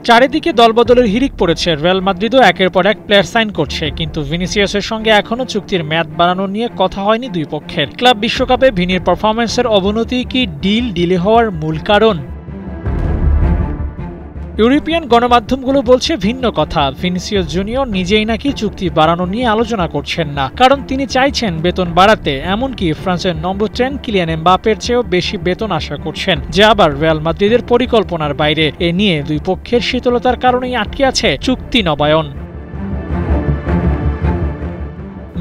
চারিদিকে দলবদলের হিড়িক পড়েছে। রিয়াল মাদ্রিদও একের পর এক প্লেয়ার সাইন করছে, কিন্তু ভিনিসিয়াসের সঙ্গে এখনও চুক্তির মেয়াদ বাড়ানো নিয়ে কথা হয়নি দুই পক্ষের। ক্লাব বিশ্বকাপে ভিনির পারফরম্যান্সের অবনতি কি ডিল ডিলে হওয়ার মূল কারণ? ইউরোপিয়ান গণমাধ্যমগুলো বলছে ভিন্ন কথা। ভিনিসিয়াস জুনিয়র নিজেই নাকি চুক্তি বাড়ানো নিয়ে আলোচনা করছেন না, কারণ তিনি চাইছেন বেতন বাড়াতে। এমনকি ফ্রান্সের নম্বর 10 কিলিয়ান এমবাপ্পের চেয়েও বেশি বেতন আশা করছেন, যা আবার রিয়াল মাদ্রিদের পরিকল্পনার বাইরে। এ নিয়ে দুই পক্ষের শীতলতার কারণেই আটকে আছে চুক্তি নবায়ন।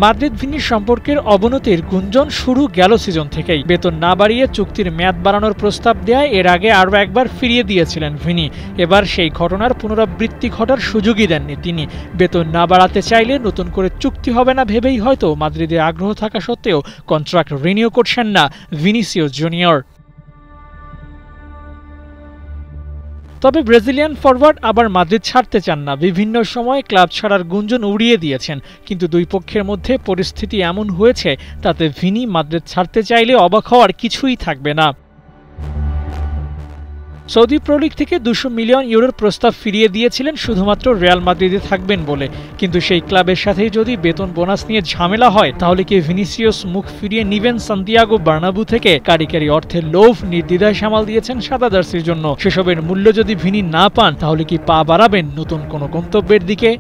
মাদ্রিদ ভিনির সম্পর্কের অবনতির গুঞ্জন শুরু গেল সিজন থেকেই। বেতন না বাড়িয়ে চুক্তির মেয়াদ বাড়ানোর প্রস্তাব দেয় এর আগে আরও একবার ফিরিয়ে দিয়েছিলেন ভিনি। এবার সেই ঘটনার পুনরাবৃত্তি ঘটার সুযোগই দেননি তিনি। বেতন না বাড়াতে চাইলে নতুন করে চুক্তি হবে না ভেবেই হয়তো মাদ্রিদে আগ্রহ থাকা সত্ত্বেও কন্ট্রাক্ট রিনিউ করছেন না ভিনিসিয়াস জুনিয়র। তবে ব্রাজিলিয়ান ফরওয়ার্ড আবার মাদ্রিদ ছাড়তে চান না। বিভিন্ন সময় ক্লাব ছাড়ার গুঞ্জন উড়িয়ে দিয়েছেন, কিন্তু দুই পক্ষের মধ্যে পরিস্থিতি এমন হয়েছে তাতে ভিনি মাদ্রিদ ছাড়তে চাইলে অবাক হওয়ার কিছুই থাকবে না। সৌদি প্রো লিগ থেকে 200 মিলিয়ন ইউরোর প্রস্তাব ফিরিয়ে দিয়েছিলেন শুধুমাত্র রিয়াল মাদ্রিদে থাকবেন বলে। কিন্তু সেই ক্লাবের সাথেই যদি বেতন বোনাস নিয়ে ঝামেলা হয়, তাহলে কি ভিনিসিয়াস মুখ ফিরিয়ে নিবেন সান্তিয়াগো বার্নাবু থেকে? কারিকারি অর্থের লোভ নির্দ্বিধায় সামাল দিয়েছেন সাদা জার্সির জন্য। সেসবের মূল্য যদি ভিনি না পান, তাহলে কি পা বাড়াবেন নতুন কোনো গন্তব্যের দিকে?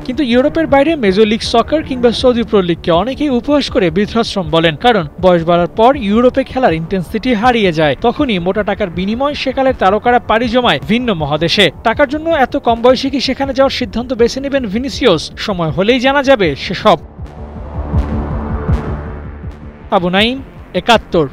কিন্তু ইউরোপের বাইরে মেজর লিগ সকার কিংবা সৌদি প্রো লিগকে অনেকেই উপহাস করে বৃদ্ধাশ্রম বলেন, কারণ বয়স বাড়ার পর ইউরোপে খেলার ইন্টেন্সিটি হারিয়ে যায়। তখনই মোটা টাকার বিনিময় সেকালের তারকারা পাড়ি জমায় ভিন্ন মহাদেশে। টাকার জন্য এত কম বয়সে কি সেখানে যাওয়ার সিদ্ধান্ত বেছে নেবেন ভিনিসিয়াস? সময় হলেই জানা যাবে সেসব। আবু নাঈম, ৭১।